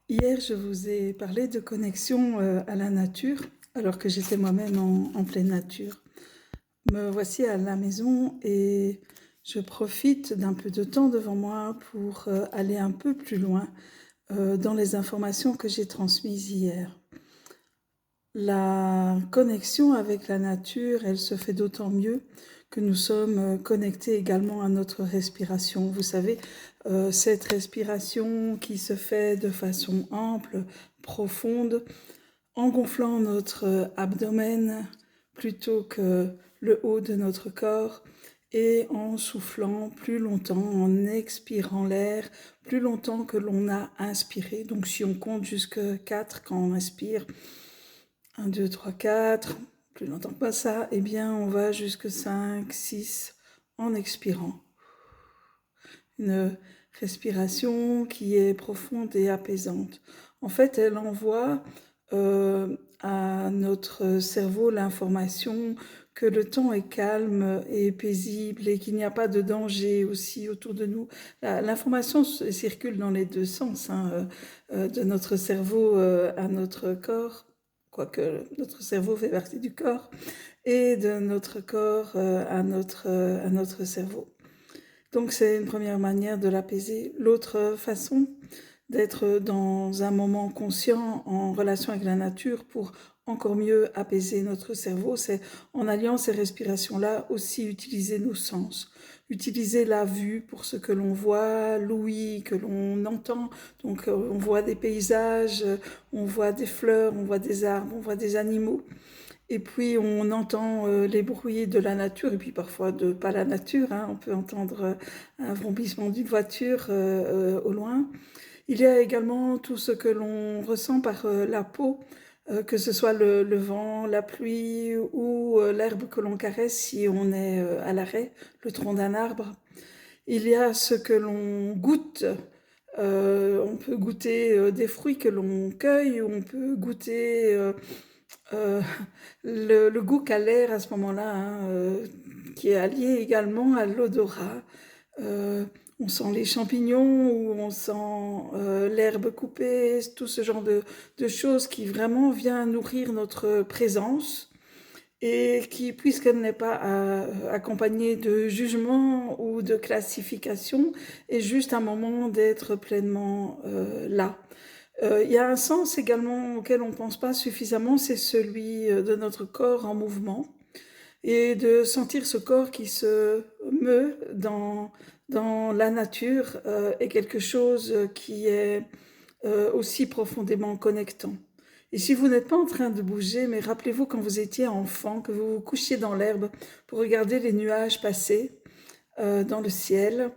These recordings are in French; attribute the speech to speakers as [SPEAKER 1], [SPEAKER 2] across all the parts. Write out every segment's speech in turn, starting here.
[SPEAKER 1] Hier, je vous ai parlé de connexion à la nature, alors que j'étais moi-même en pleine nature. Me voici à la maison et je profite d'un peu de temps devant moi pour aller un peu plus loin dans les informations que j'ai transmises hier. La connexion avec la nature, elle se fait d'autant mieux que nous sommes connectés également à notre respiration. Vous savez, cette respiration qui se fait de façon ample, profonde, en gonflant notre abdomen plutôt que le haut de notre corps et en soufflant plus longtemps, en expirant l'air plus longtemps que l'on a inspiré. Donc si on compte jusqu'à 4 quand on inspire, 1, 2, 3, 4, plus longtemps que pas ça, eh bien on va jusque 5, 6 en expirant. Une respiration qui est profonde et apaisante. En fait, elle envoie à notre cerveau l'information que le temps est calme et paisible et qu'il n'y a pas de danger aussi autour de nous. L'information circule dans les deux sens, de notre cerveau à notre corps, quoique notre cerveau fait partie du corps, et de notre corps à notre cerveau. Donc c'est une première manière de l'apaiser. L'autre façon d'être dans un moment conscient en relation avec la nature pour encore mieux apaiser notre cerveau, c'est en alliant ces respirations-là aussi utiliser nos sens. Utiliser la vue pour ce que l'on voit, l'ouïe que l'on entend. Donc on voit des paysages, on voit des fleurs, on voit des arbres, on voit des animaux. Et puis on entend les bruits de la nature, et puis parfois de pas la nature, on peut entendre un vrombissement d'une voiture au loin. Il y a également tout ce que l'on ressent par la peau, que ce soit le vent, la pluie ou l'herbe que l'on caresse si on est à l'arrêt, le tronc d'un arbre. Il y a ce que l'on goûte. On peut goûter des fruits que l'on cueille, on peut goûter euh, le goût qu'a l'air à ce moment-là, qui est allié également à l'odorat. Euh, on sent les champignons ou on sent l'herbe coupée, tout ce genre de choses qui vraiment vient nourrir notre présence et qui, puisqu'elle n'est pas accompagnée de jugement ou de classification, est juste un moment d'être pleinement là. Il y a un sens également auquel on ne pense pas suffisamment, c'est celui de notre corps en mouvement et de sentir ce corps qui se meut dans la nature est quelque chose qui est aussi profondément connectant. Et si vous n'êtes pas en train de bouger, mais rappelez-vous quand vous étiez enfant, que vous vous couchiez dans l'herbe pour regarder les nuages passer dans le ciel,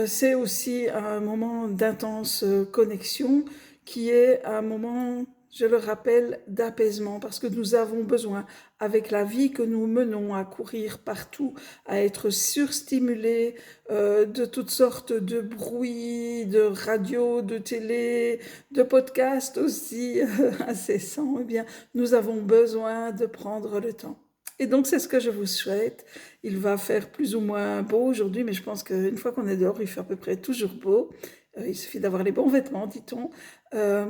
[SPEAKER 1] c'est aussi un moment d'intense connexion qui est un moment, je le rappelle, d'apaisement parce que nous avons besoin, avec la vie que nous menons à courir partout, à être surstimulés de toutes sortes de bruits, de radio, de télé, de podcasts aussi incessants, eh bien, nous avons besoin de prendre le temps. Et donc, c'est ce que je vous souhaite. Il va faire plus ou moins beau aujourd'hui, mais je pense qu'une fois qu'on est dehors, il fait à peu près toujours beau. Il suffit d'avoir les bons vêtements, dit-on. Euh,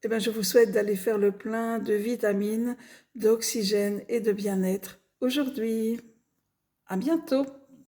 [SPEAKER 1] eh bien, je vous souhaite d'aller faire le plein de vitamines, d'oxygène et de bien-être aujourd'hui. À bientôt!